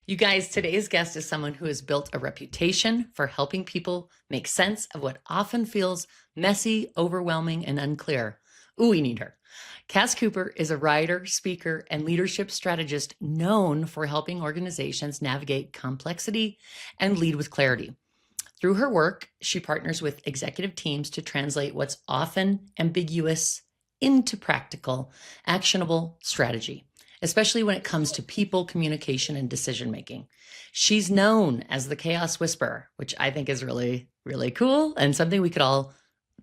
You guys, today's guest is someone who has built a reputation for helping people make sense of what often feels messy, overwhelming, and unclear. Ooh, we need her. Cass Cooper is a writer, speaker, and leadership strategist known for helping organizations navigate complexity and lead with clarity. Through her work, she partners with executive teams to translate what's often ambiguous into practical, actionable strategy, especially when it comes to people, communication, and decision making. She's known as the chaos whisperer, which I think is really, really cool and something we could all,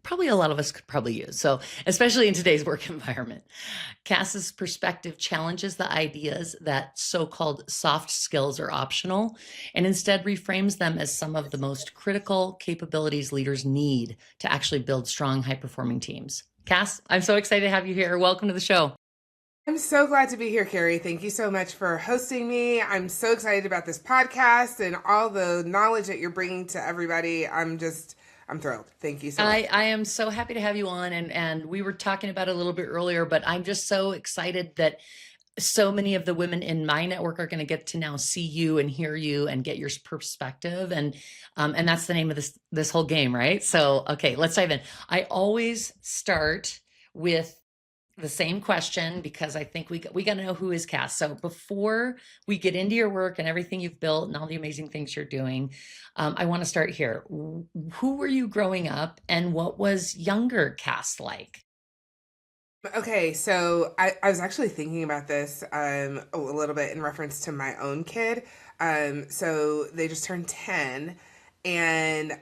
probably a lot of us could probably use. So, especially in today's work environment. Cass's perspective challenges the ideas that so-called soft skills are optional and instead reframes them as some of the most critical capabilities leaders need to actually build strong, high-performing teams. Cass, I'm so excited to have you here. Welcome to the show. I'm so glad to be here, Carrie. Thank you so much for hosting me. I'm so excited about this podcast and all the knowledge that you're bringing to everybody. I'm thrilled. Thank you so much. I am so happy to have you on, and we were talking about it a little bit earlier, but I'm just so excited that so many of the women in my network are going to get to now see you and hear you and get your perspective, and that's the name of this whole game, right? So, okay, let's dive in. I always start with the same question because I think we got to know who is Cass. So before we get into your work and everything you've built and all the amazing things you're doing, I want to start here. Who were you growing up, and what was younger Cass like? Okay, so I was actually thinking about this a little bit in reference to my own kid. So they just turned 10, and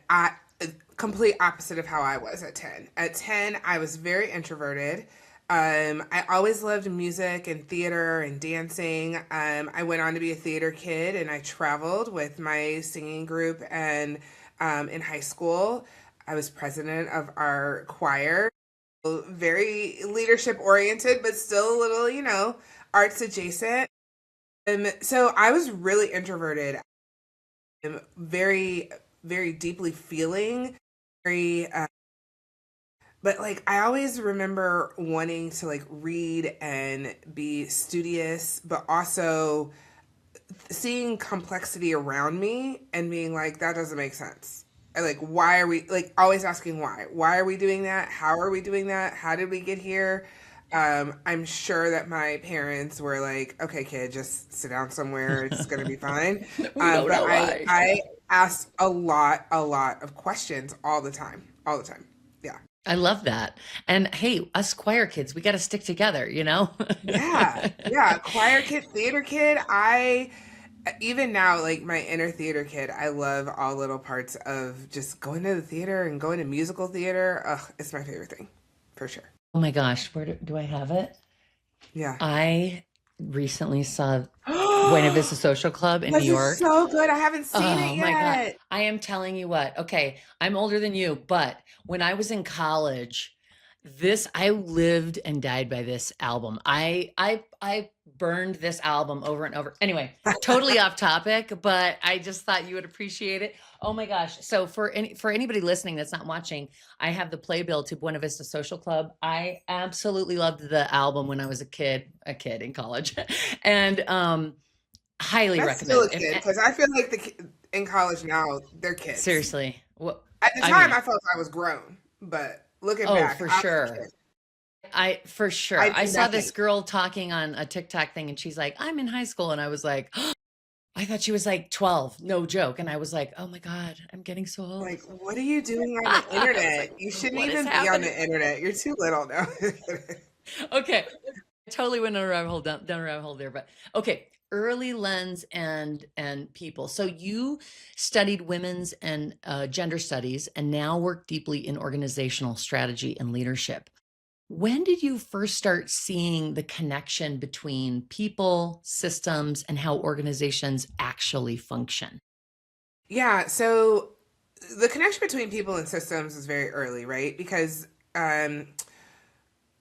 complete opposite of how I was at 10. At 10, I was very introverted. I always loved music and theater and dancing. I went on to be a theater kid, and I traveled with my singing group. And in high school, I was president of our choir. Very leadership oriented, but still a little, arts adjacent. So I was really introverted. Very, very deeply feeling, very but like I always remember wanting to like read and be studious, but also seeing complexity around me and being like, that doesn't make sense. And like, why are we like always asking why? Why are we doing that? How are we doing that? How did we get here? I'm sure that my parents were like, okay, kid, just sit down somewhere. It's going to be fine. We don't But know why. I asked a lot of questions all the time, all the time. Yeah. I love that. And hey, us choir kids, we got to stick together, you know? Yeah, yeah, choir kid, theater kid. I even now, like my inner theater kid, I love all little parts of just going to the theater and going to musical theater. Ugh, it's my favorite thing, for sure. Oh my gosh, where do I have it? Yeah. I recently saw Buena Vista Social Club in New This is York. so good. I haven't seen it Oh my God. yet. I am telling you what. Okay, I'm older than you, but when I was in college, I lived and died by this album. I burned this album over and over. Anyway, totally off topic, but I just thought you would appreciate it. Oh my gosh. So for anybody listening that's not watching, I have the playbill to Buena Vista Social Club. I absolutely loved the album when I was a kid in college. And highly That's still recommend a it. kid because I feel like in college now they're kids. Seriously. Well, At the I time, mean, I felt I was grown, but looking oh, back, for I was a sure. kid. For sure. I I knew saw nothing. this girl talking on a TikTok thing and she's like, I'm in high school. And I was like, I thought she was like 12. No joke. And I was like, oh my God, I'm getting so old. Like, what are you doing on the I was internet? like, You shouldn't what is even be on happening? the internet. You're too little now. Okay. Totally went on a rabbit hole down a rabbit hole there. But okay. Early lens and people. So you studied women's and gender studies and now work deeply in organizational strategy and leadership. When did you first start seeing the connection between people, systems, and how organizations actually function? Yeah, so the connection between people and systems is very early, right? Because um,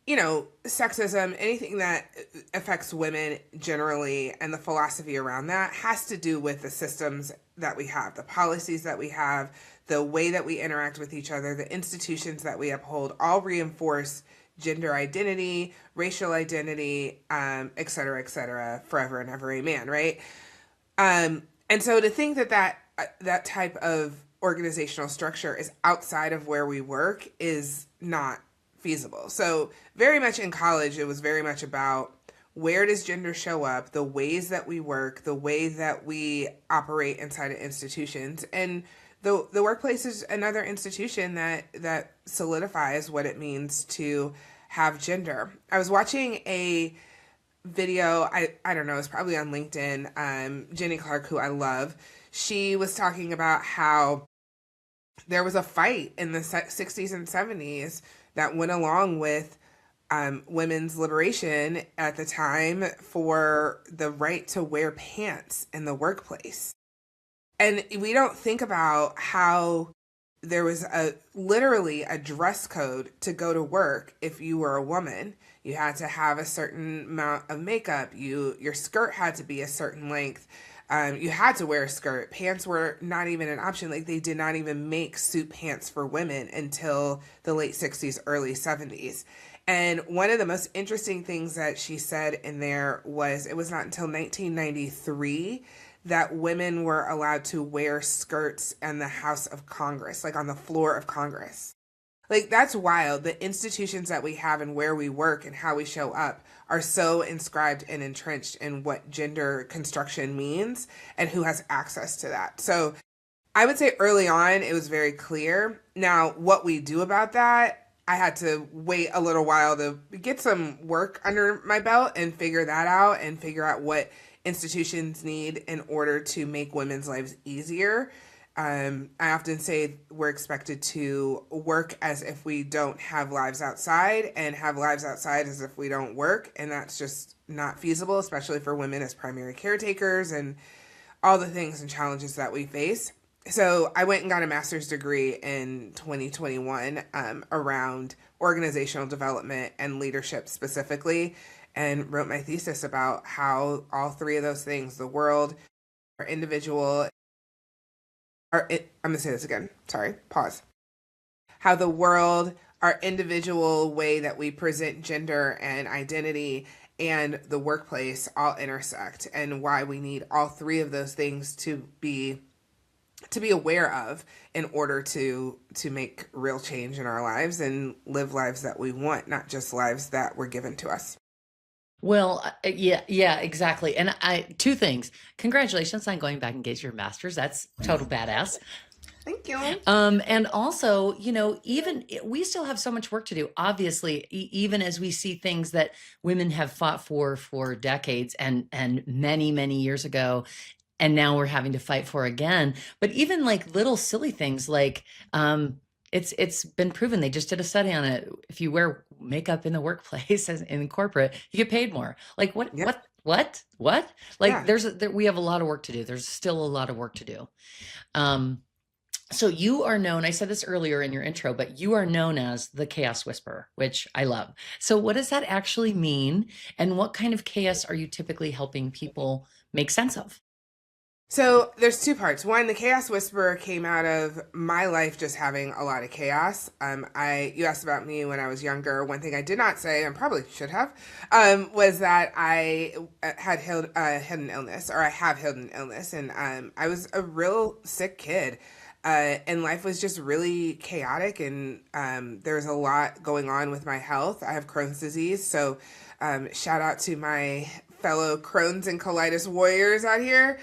sexism, anything that affects women generally, and the philosophy around that has to do with the systems that we have, the policies that we have, the way that we interact with each other, the institutions that we uphold, all reinforce gender identity, racial identity, et cetera, forever and ever, amen, right? And so to think that that type of organizational structure is outside of where we work is not feasible. So very much in college, it was very much about where does gender show up, the ways that we work, the way that we operate inside of institutions, and the workplace is another institution that solidifies what it means to have gender. I was watching a video, I don't know, it's probably on LinkedIn. Jenny Clark, who I love, she was talking about how there was a fight in the 60s and 70s that went along with women's liberation at the time for the right to wear pants in the workplace. And we don't think about how there was literally a dress code to go to work if you were a woman. You had to have a certain amount of makeup. Your skirt had to be a certain length. You had to wear a skirt. Pants were not even an option. Like, they did not even make suit pants for women until the late 60s, early 70s. And one of the most interesting things that she said in there was it was not until 1993 that women were allowed to wear skirts in the House of Congress, like on the floor of Congress. Like, that's wild. The institutions that we have and where we work and how we show up are so inscribed and entrenched in what gender construction means and who has access to that. So I would say early on, it was very clear. Now, what we do about that, I had to wait a little while to get some work under my belt and figure that out and figure out what institutions need in order to make women's lives easier. I often say we're expected to work as if we don't have lives outside and have lives outside as if we don't work. And that's just not feasible, especially for women as primary caretakers and all the things and challenges that we face. So I went and got a master's degree in 2021 around organizational development and leadership specifically, and wrote my thesis about how all three of those things, the world, our individual, I'm going to say this again. Sorry, pause. How the world, our individual way that we present gender and identity, and the workplace all intersect, and why we need all three of those things to be aware of in order to make real change in our lives and live lives that we want, not just lives that were given to us. Well, yeah, exactly. And two things. Congratulations on going back and getting your master's. That's total badass. Thank you. And also, even we still have so much work to do. Obviously, even as we see things that women have fought for decades and many, many years ago, and now we're having to fight for again. But even like little silly things like it's been proven. They just did a study on it. If you wear makeup in the workplace as in corporate, you get paid more. Like what? Yep. What? Like Yeah. we have a lot of work to do. There's still a lot of work to do. So you are known, I said this earlier in your intro, but you are known as the chaos whisperer, which I love. So what does that actually mean? And what kind of chaos are you typically helping people make sense of? So there's two parts. One, the chaos whisperer came out of my life just having a lot of chaos. You asked about me when I was younger. One thing I did not say, and probably should have, was that I had an illness, or I have held an illness, and I was a real sick kid. And life was just really chaotic, and there was a lot going on with my health. I have Crohn's disease, so shout out to my fellow Crohn's and colitis warriors out here.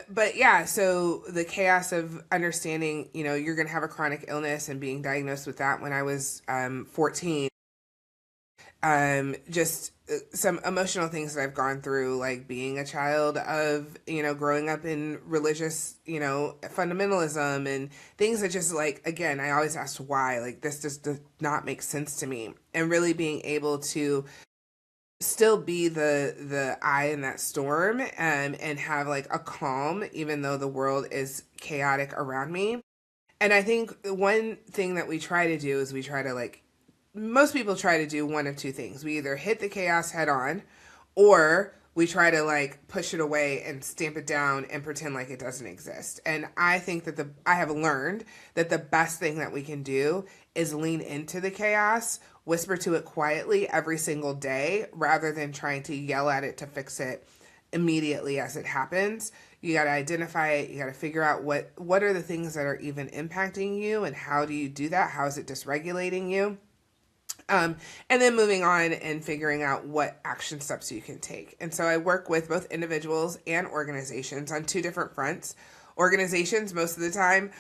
But yeah, so the chaos of understanding, you're going to have a chronic illness and being diagnosed with that when I was 14. Just some emotional things that I've gone through, like being a child of, growing up in religious, fundamentalism and things that just like, again, I always asked why, like this just does not make sense to me. And really being able to still be the eye in that storm, and have like a calm, even though the world is chaotic around me. And I think one thing that we try to do is we try to most people try to do one of two things. We either hit the chaos head on, or we try to push it away and stamp it down and pretend like it doesn't exist. And I think that I have learned that the best thing that we can do is lean into the chaos, whisper to it quietly every single day, rather than trying to yell at it to fix it immediately as it happens. You got to identify it. You got to figure out what are the things that are even impacting you, and how do you do that? How is it dysregulating you? And then moving on and figuring out what action steps you can take. And so I work with both individuals and organizations on two different fronts. Organizations, most of the time,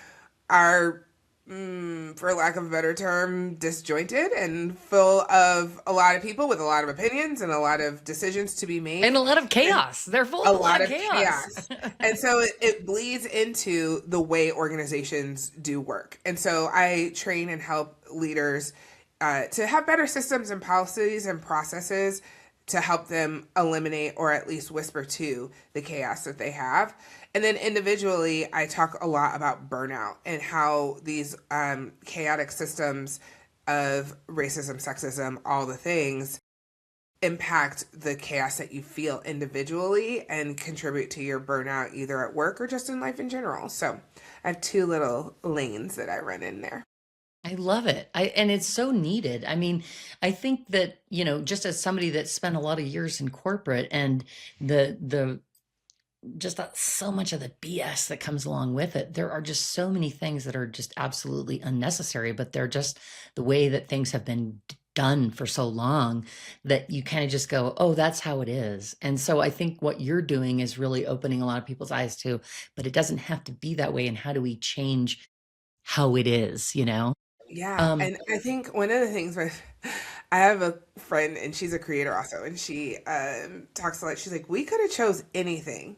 are, for lack of a better term, disjointed and full of a lot of people with a lot of opinions and a lot of decisions to be And made. a lot of And chaos. They're full a of a lot lot of of chaos. chaos. And so it bleeds into the way organizations do work. And so I train and help leaders to have better systems and policies and processes to help them eliminate or at least whisper to the chaos that they have. And then individually, I talk a lot about burnout and how these chaotic systems of racism, sexism, all the things impact the chaos that you feel individually and contribute to your burnout either at work or just in life in general. So I have two little lanes that I run in there. I love it. And it's so needed. I mean, I think that, just as somebody that spent a lot of years in corporate and the just so much of the BS that comes along with it, there are just so many things that are just absolutely unnecessary, but they're just the way that things have been done for so long that you kind of just go, oh, that's how it is. And so I think what you're doing is really opening a lot of people's eyes to, but it doesn't have to be that way. And how do we change how it is? Yeah, Um, and I think one of the things with I have a friend and she's a creator also, and she talks a lot. She's like, we could have chose anything,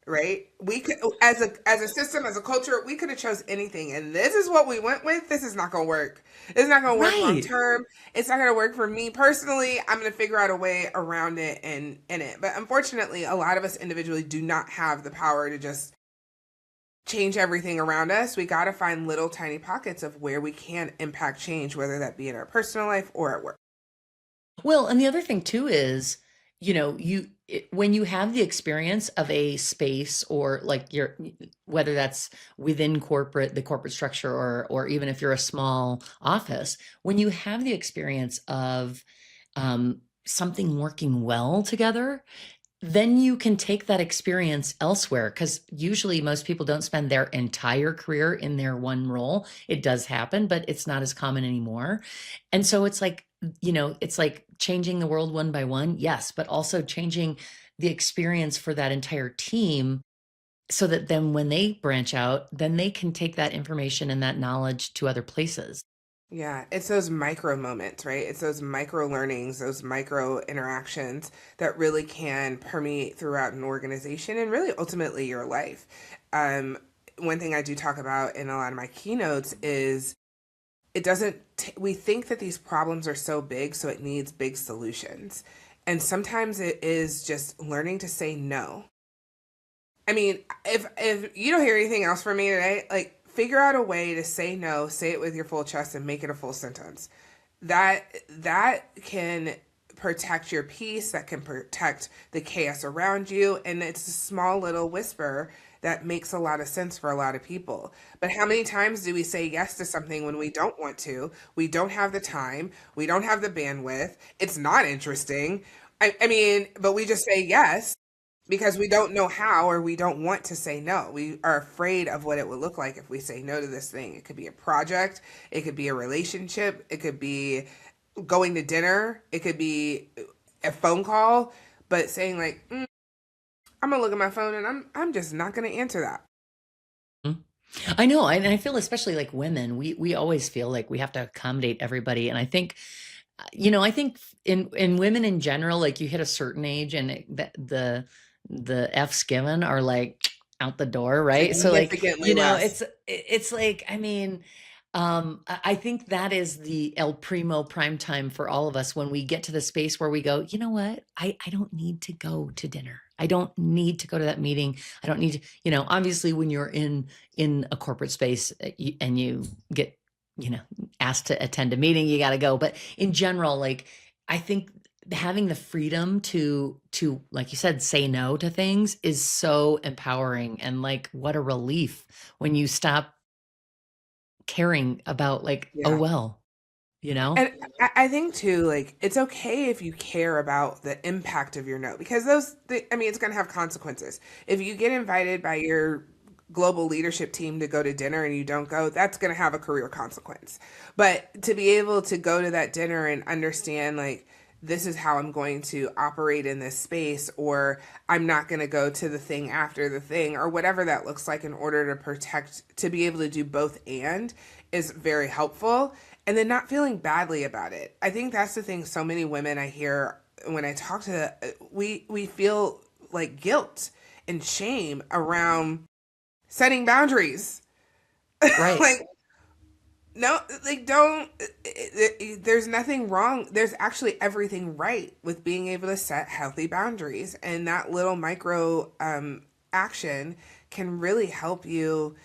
right? We could, as a system, as a culture, we could have chose anything, and this is what we went with. This is not going to work. It's not going to work long right. term. It's not going to work for me personally. I'm going to figure out a way around it and in it. But unfortunately, a lot of us individually do not have the power to just change everything around us. We got to find little tiny pockets of where we can impact change, whether that be in our personal life or at work. Well, and the other thing too is, when you have the experience of a space or like whether that's within the corporate structure, or even if you're a small office, when you have the experience of something working well together, then you can take that experience elsewhere, because usually most people don't spend their entire career in their one role. It does happen, but it's not as common anymore. And so it's like changing the world one by one, yes, but also changing the experience for that entire team, so that then when they branch out, then they can take that information and that knowledge to other places. Yeah, it's those micro moments, right? It's those micro learnings, those micro interactions that really can permeate throughout an organization and really ultimately your life. Um, One thing I do talk about in a lot of my keynotes is it doesn't, we think that these problems are so big, so it needs big solutions. And sometimes it is just learning to say no. I mean, if you don't hear anything else from me today, like figure out a way to say no, say it with your full chest and make it a full sentence. That can protect your peace, that can protect the chaos around you, and it's a small little whisper that makes a lot of sense for a lot of people. But how many times do we say yes to something when we don't want to? We don't have the time, we don't have the bandwidth, it's not interesting. I mean, but we just say yes because we don't know how, or we don't want to say no. We are afraid of what it would look like if we say no to this thing. It could be a project, it could be a relationship, it could be going to dinner, it could be a phone call, but saying like, I'm gonna look at my phone and I'm just not gonna answer that. Mm. I know, and I feel especially like women, we always feel like we have to accommodate everybody, and I think in women in general, like you hit a certain age and the F's given are like out the door, right? So like, Significantly less. it's like, I mean, I think that is the El Primo prime time for all of us, when we get to the space where we go, you know what? I don't need to go to dinner. I don't need to go to that meeting. I don't need to, obviously when you're in a corporate space, and you get, you know, asked to attend a meeting, you got to go. But in general, like, I think having the freedom to, like you said, say no to things is so empowering, and like, what a relief when you stop caring about like, oh Yeah. well. you know? And I think too, like it's okay if you care about the impact of your no, because I mean, it's going to have consequences. If you get invited by your global leadership team to go to dinner and you don't go, that's going to have a career consequence. But to be able to go to that dinner and understand, like, this is how I'm going to operate in this space, or I'm not going to go to the thing after the thing, or whatever that looks like in order to protect, to be able to do both and is very helpful. And then not feeling badly about it. I think that's the thing so many women I hear when I talk to them, we feel like guilt and shame around setting boundaries. Right. Like, no, like, don't, there's nothing wrong. There's actually everything right with being able to set healthy boundaries. And that little micro action can really help you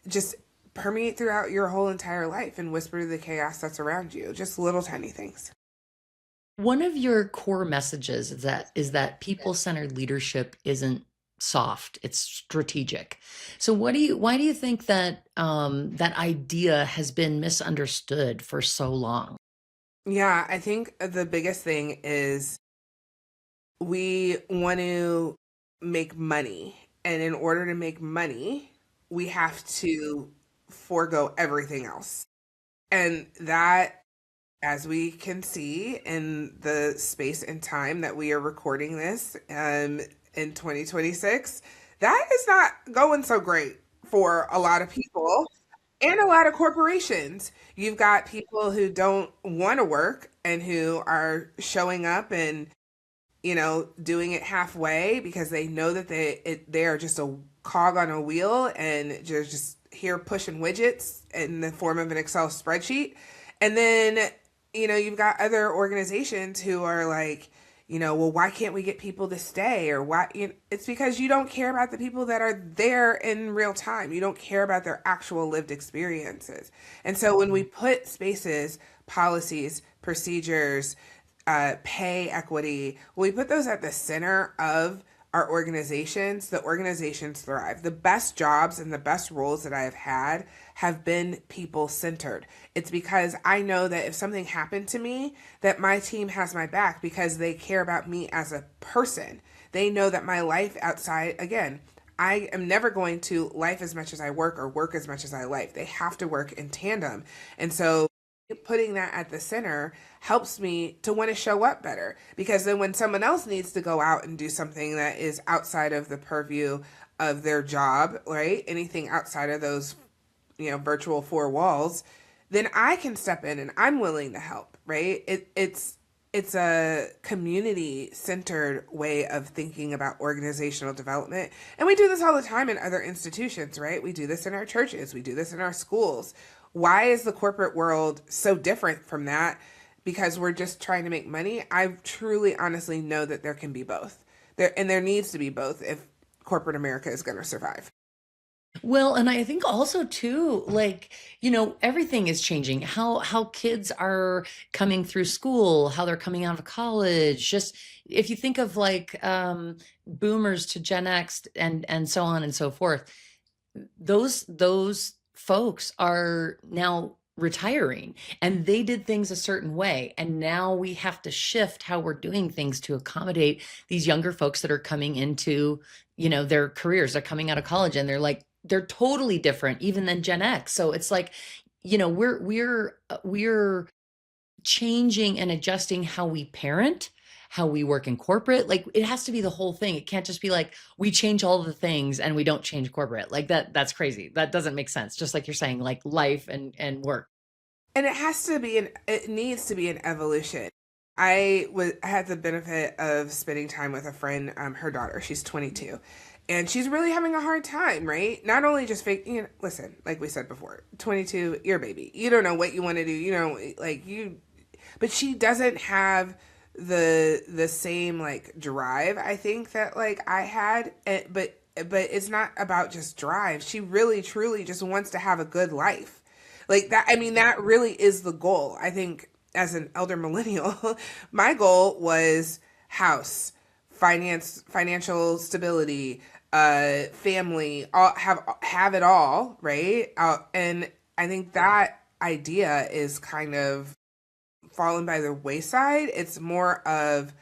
just permeate throughout your whole entire life and whisper to the chaos that's around you. Just little tiny things. One of your core messages is that people-centered leadership isn't soft, it's strategic. So why do you think that that idea has been misunderstood for so long? Yeah, I think the biggest thing is we want to make money. And in order to make money, we have to forego everything else. And that, as we can see in the space and time that we are recording this in 2026, that is not going so great for a lot of people and a lot of corporations. You've got people who don't want to work and who are showing up and doing it halfway because they know that they are just a cog on a wheel and just here pushing widgets in the form of an Excel spreadsheet. And then, you've got other organizations who are like, well, why can't we get people to stay? Or why? It's because you don't care about the people that are there in real time. You don't care about their actual lived experiences. And so when we put spaces, policies, procedures, pay equity, when we put those at the center of our organizations, the organizations thrive. The best jobs and the best roles that I have been people centered. It's because I know that if something happened to me, that my team has my back because they care about me as a person. They know that my life outside, again, I am never going to life as much as I work or work as much as I life. They have to work in tandem. And so putting that at the center helps me to want to show up better, because then when someone else needs to go out and do something that is outside of the purview of their job, right? Anything outside of those, virtual four walls, then I can step in and I'm willing to help, right? It's a community centered way of thinking about organizational development. And we do this all the time in other institutions, right? We do this in our churches, we do this in our schools. Why is the corporate world so different from that? Because we're just trying to make money? I truly, honestly know that there can be both. There needs to be both if corporate America is going to survive. Well, and I think also too, like, everything is changing. How kids are coming through school, how they're coming out of college. Just if you think of like boomers to Gen X and so on and so forth, those folks are now retiring and they did things a certain way, and now we have to shift how we're doing things to accommodate these younger folks that are coming into their careers. They're coming out of college and they're totally different even than Gen X. So it's like we're changing and adjusting how we parent, how we work in corporate. Like it has to be the whole thing. It can't just be like we change all the things and we don't change corporate. Like that's crazy. That doesn't make sense. Just like you're saying, like life and work. And it needs to be an evolution. I had the benefit of spending time with a friend, her daughter, she's 22, and she's really having a hard time, right? Not only just listen, like we said before, 22, you're a baby. You don't know what you want to do, but she doesn't have the same like drive, I think, that like I had. But it's not about just drive. She really truly just wants to have a good life. Like that, I mean, that really is the goal. I think as an elder millennial, my goal was house, financial stability, family, all have it all, right? And I think that idea is kind of fallen by the wayside. It's more of,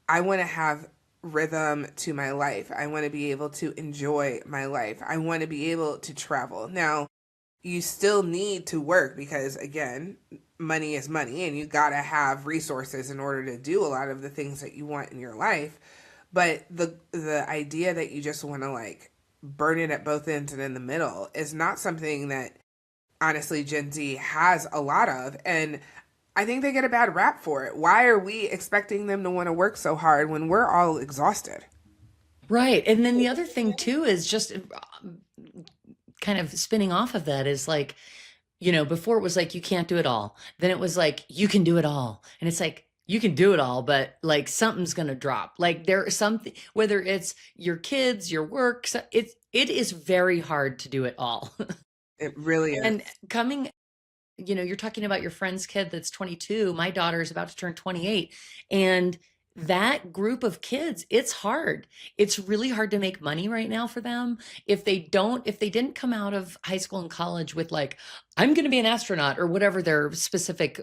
I want to have rhythm to my life. I want to be able to enjoy my life. I want to be able to travel. Now, you still need to work because, again, money is money and you got to have resources in order to do a lot of the things that you want in your life. But the idea that you just want to like burn it at both ends and in the middle is not something that honestly Gen Z has a lot of. And I think they get a bad rap for it. Why are we expecting them to want to work so hard when we're all exhausted? Right. And then the other thing too is just kind of spinning off of that is like, before it was like, you can't do it all. Then it was like, you can do it all. And it's like, you can do it all, but like something's going to drop. Like there is something, whether it's your kids, your work, it is very hard to do it all. It really is. And coming, you're talking about your friend's kid that's 22. My daughter is about to turn 28. And that group of kids, it's hard. It's really hard to make money right now for them. If they didn't come out of high school and college with like, I'm going to be an astronaut or whatever their specific,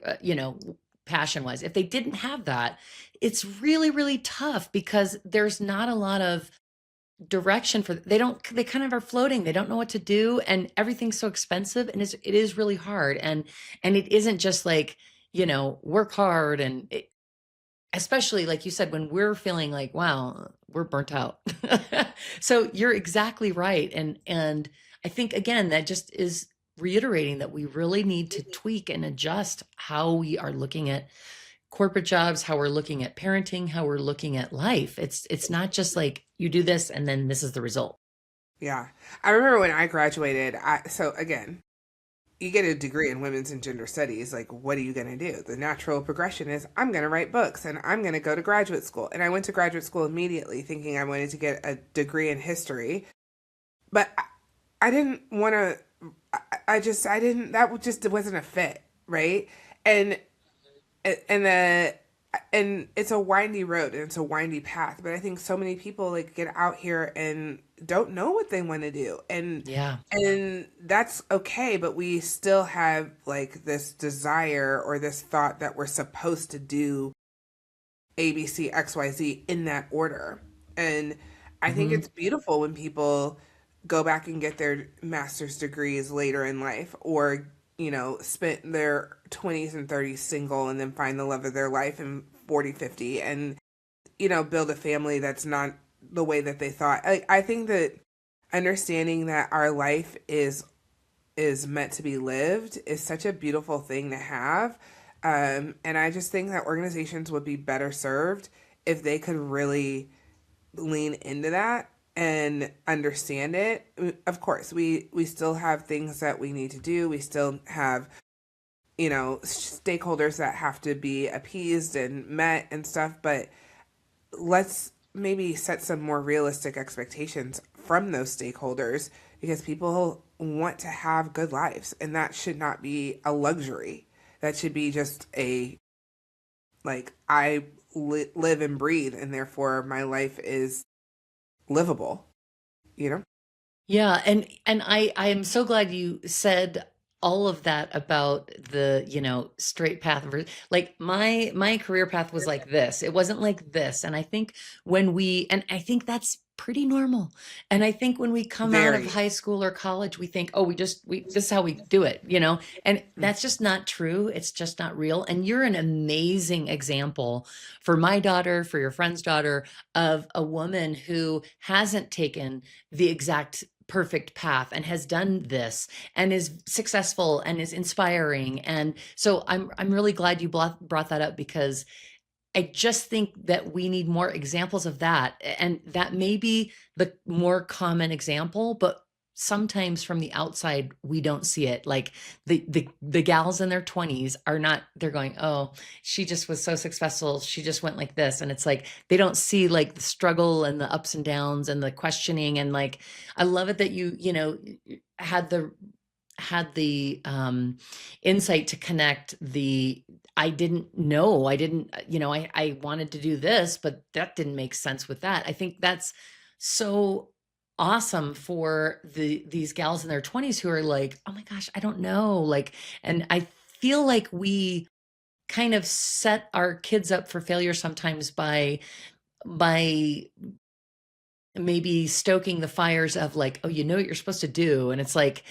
passion was, if they didn't have that, it's really, really tough because there's not a lot of direction for they kind of are floating. They don't know what to do, and everything's so expensive, and it is really hard. And it isn't just like, work hard, and especially like you said, when we're feeling like, wow, we're burnt out. So you're exactly right. And I think again, that just is reiterating that we really need to tweak and adjust how we are looking at corporate jobs, how we're looking at parenting, how we're looking at life. It's not just like you do this and then this is the result. Yeah. I remember when I graduated, so again, you get a degree in women's and gender studies. Like, what are you going to do? The natural progression is, I'm going to write books and I'm going to go to graduate school. And I went to graduate school immediately thinking I wanted to get a degree in history. But I didn't want to, I didn't, that just wasn't a fit. Right. And and the and it's a windy road and it's a windy path, but I think so many people like get out here and don't know what they want to do, Yeah. and that's okay, but we still have like this desire or this thought that we're supposed to do ABCXYZ in that order. And I think Hmm. it's beautiful when people go back and get their master's degrees later in life, or, spent their 20s and 30s single and then find the love of their life in 40, 50, and, build a family that's not the way that they thought. I think that understanding that our life is meant to be lived is such a beautiful thing to have. And I just think that organizations would be better served if they could really lean into that and understand it. Of course, we still have things that we need to do. We still have, stakeholders that have to be appeased and met and stuff, but let's maybe set some more realistic expectations from those stakeholders, because people want to have good lives and that should not be a luxury. That should be just a, like, I live and breathe and therefore my life is livable, you know? Yeah, and I am so glad you said all of that about the, straight path like my career path was like this. It wasn't like this. And I think and I think that's pretty normal. And I think when we come out of Very. high school or college, we think, oh, we this is how we do it. And that's just not true. It's just not real. And you're an amazing example for my daughter, for your friend's daughter, of a woman who hasn't taken the exact perfect path and has done this and is successful and is inspiring. And so I'm really glad you brought that up, because I just think that we need more examples of that. And that may be the more common example, but sometimes from the outside we don't see it. Like the gals in their 20s are not, they're going, oh, she just was so successful, she just went like this. And it's like they don't see like the struggle and the ups and downs and the questioning. And like I love it that you had the insight to connect the I didn't know. I didn't, I wanted to do this, but that didn't make sense with that. I think that's so awesome for these gals in their 20s who are like, oh my gosh, I don't know. Like, and I feel like we kind of set our kids up for failure sometimes by maybe stoking the fires of like, oh, you know what you're supposed to do. And it's like,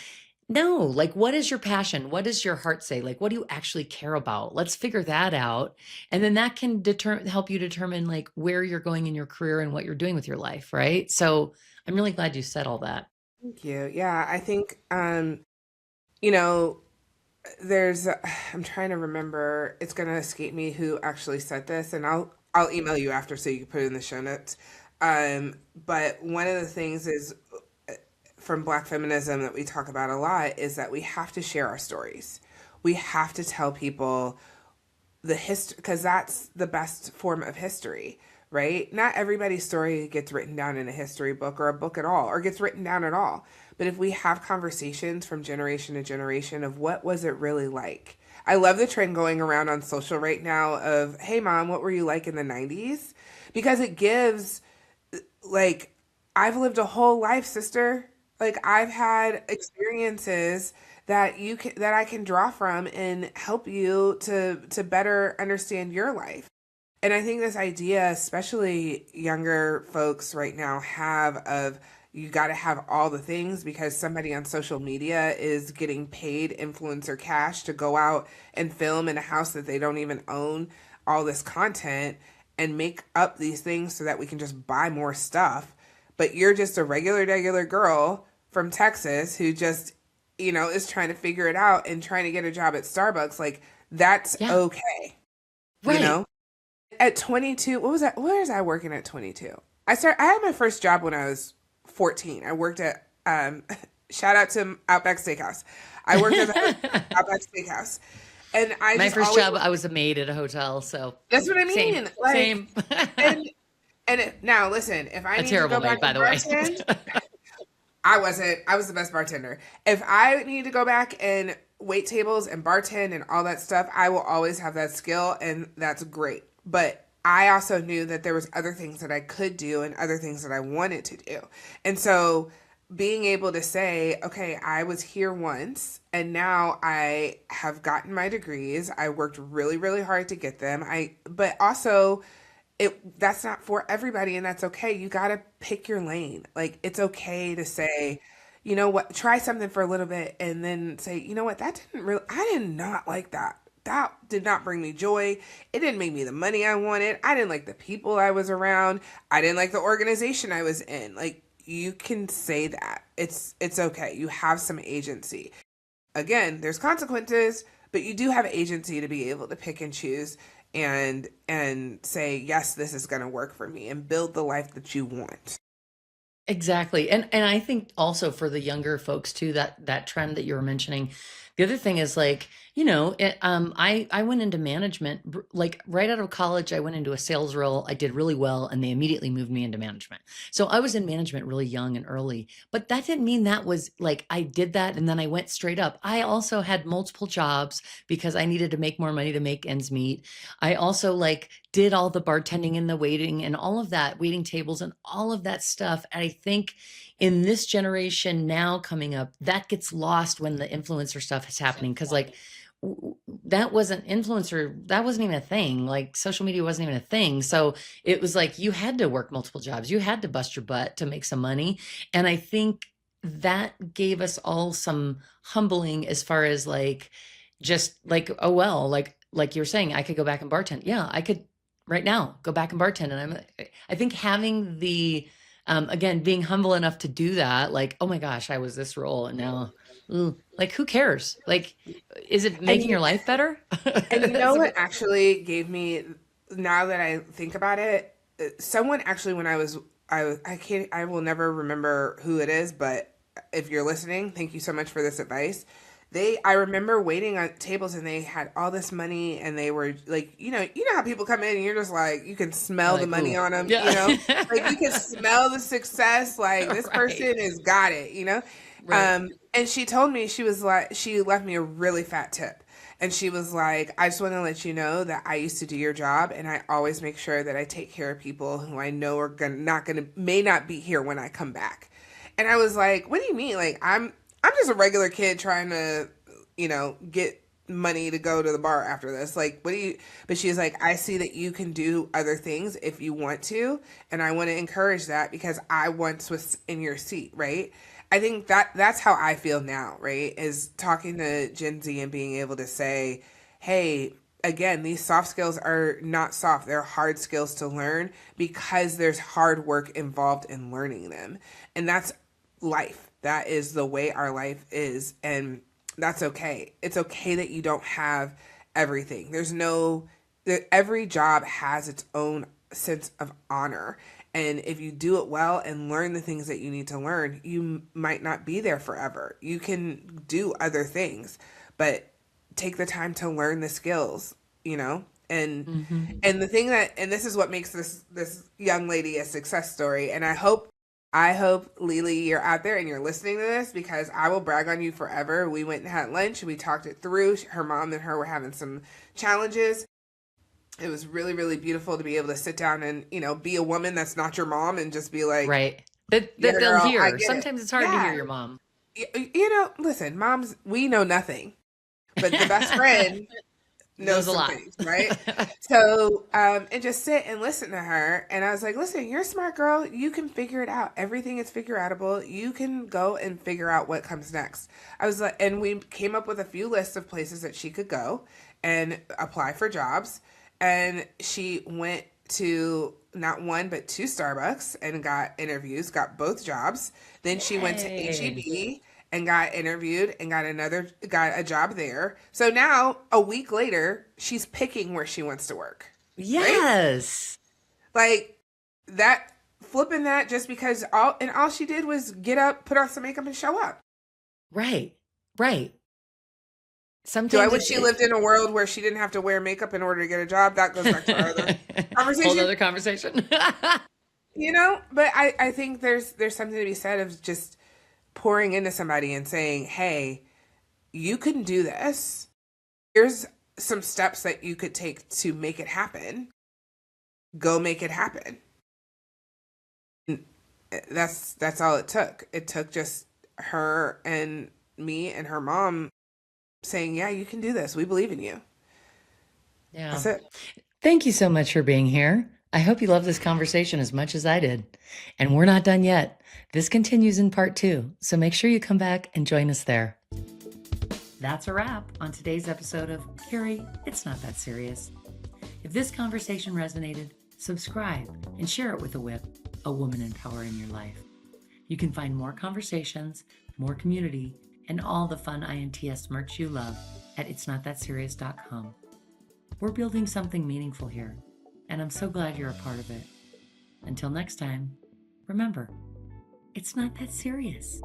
no, like, what is your passion? What does your heart say? Like, what do you actually care about? Let's figure that out. And then that can help you determine like where you're going in your career and what you're doing with your life. Right. So I'm really glad you said all that. Thank you. Yeah, I think you know, there's I'm trying to remember. It's gonna escape me who actually said this, and I'll email you after so you can put it in the show notes. But one of the things is from Black feminism that we talk about a lot is that we have to share our stories. We have to tell people the history because that's the best form of history, right? Not everybody's story gets written down in a history book or a book at all, or gets written down at all. But if we have conversations from generation to generation of what was it really like. I love the trend going around on social right now of, hey mom, what were you like in the 90s? Because it gives like I've lived a whole life, sister. Like I've had experiences that I can draw from and help you to better understand your life. And I think this idea, especially younger folks right now have of you got to have all the things because somebody on social media is getting paid influencer cash to go out and film in a house that they don't even own all this content and make up these things so that we can just buy more stuff. But you're just a regular girl from Texas who just, is trying to figure it out and trying to get a job at Starbucks. Like, that's Yeah. okay, you Right. know? At 22, what was that? Where was I working at 22? I had my first job when I was 14. I worked at, shout out to Outback Steakhouse. I worked at the Outback Steakhouse. And I My just first always, job, I was a maid at a hotel. So that's what I same, mean. Like, same. and now listen, if I A need to terrible go back maid, by and the way. bartend, I wasn't. I was the best bartender. If I need to go back and wait tables and bartend and all that stuff, I will always have that skill, and that's great. But I also knew that there was other things that I could do and other things that I wanted to do. And so being able to say, okay, I was here once and now I have gotten my degrees. I worked really, really hard to get them. But also that's not for everybody and that's okay. You got to pick your lane. Like it's okay to say, you know what, try something for a little bit and then say, you know what, I did not like that. That did not bring me joy. It didn't make me the money I wanted. I didn't like the people I was around. I didn't like the organization I was in. Like you can say that. It's okay. You have some agency. Again, there's consequences, but you do have agency to be able to pick and choose and say, yes, this is going to work for me and build the life that you want. Exactly. And I think also for the younger folks too, that trend that you were mentioning, the other thing is like, I went into management, like right out of college, I went into a sales role. I did really well and they immediately moved me into management. So I was in management really young and early, but that didn't mean that was like, I did that and then I went straight up. I also had multiple jobs because I needed to make more money to make ends meet. I also like did all the bartending and the waiting and all of that, waiting tables and all of that stuff. And I think in this generation now coming up, that gets lost when the influencer stuff is happening. Cause like that wasn't influencer, that wasn't even a thing. Like social media wasn't even a thing. So it was like you had to work multiple jobs, you had to bust your butt to make some money. And I think that gave us all some humbling as far as like, just like, oh, well, like you're saying, I could go back and bartend. Yeah, I could right now go back and bartend. And I think having the, again, being humble enough to do that, like, oh my gosh, I was this role and now, ooh, like, who cares? Like, is it And making your life better? And you know That's what a- actually gave me, now that I think about it, someone actually, when I can't, I will never remember who it is, but if you're listening, thank you so much for this advice. I remember waiting on tables and they had all this money and they were like, you know how people come in and you're just like, you can smell the like, money ooh, on them, yeah. like you can smell the success, like this Right, person has got it. right. And she told me, she was like, she left me a really fat tip. And she was like, I just want to let you know that I used to do your job and I always make sure that I take care of people who I know are may not be here when I come back. And I was like, what do you mean? Like, I'm just a regular kid trying to, get money to go to the bar after this. Like, what do you, but she's like, I see that you can do other things if you want to. And I want to encourage that because I once was in your seat, right? I think that's how I feel now, right? Is talking to Gen Z and being able to say, hey, again, these soft skills are not soft. They're hard skills to learn because there's hard work involved in learning them. And that's life. That is the way our life is. And that's okay. It's okay that you don't have everything. Every job has its own sense of honor. And if you do it well and learn the things that you need to learn, you might not be there forever. You can do other things, but take the time to learn the skills, and the thing and this is what makes this young lady a success story. And I hope Lily, you're out there and you're listening to this, because I will brag on you forever. We went and had lunch. We talked it through. Her mom and her were having some challenges. It was really, really beautiful to be able to sit down and, be a woman that's not your mom and just be like, right. That yeah, they'll girl, I hear. get Sometimes it. it's hard to Yeah. hear your mom. Listen, moms, we know nothing, but the best friend knows Knows a some lot. things, right? So, and just sit and listen to her. And I was like, listen, you're a smart girl. You can figure it out. Everything is figure outable. You can go and figure out what comes next. I was like, and we came up with a few lists of places that she could go and apply for jobs. And she went to not one, but two Starbucks and got interviews, got both jobs. Then she went to Yay. HEB and got interviewed and got a job there. So now a week later, she's picking where she wants to work. Right? Yes. Like that, flipping that just because all she did was get up, put on some makeup and show up. Right. Right. Do Sometimes I wish she lived in a world where she didn't have to wear makeup in order to get a job? That goes back to our other conversation. Whole other conversation. But I think there's something to be said of just pouring into somebody and saying, hey, you can do this. Here's some steps that you could take to make it happen. Go make it happen. And that's all it took. It took just her and me and her mom saying, yeah, you can do this. We believe in you. Yeah. That's it. Thank you so much for being here. I hope you love this conversation as much as I did. And we're not done yet. This continues in part 2, so make sure you come back and join us there. That's a wrap on today's episode of Carrie, It's Not That Serious. If this conversation resonated, subscribe and share it with a WIP, a woman in power in your life. You can find more conversations, more community, and all the fun INTS merch you love at itsnotthatserious.com. We're building something meaningful here, and I'm so glad you're a part of it. Until next time, remember, it's not that serious.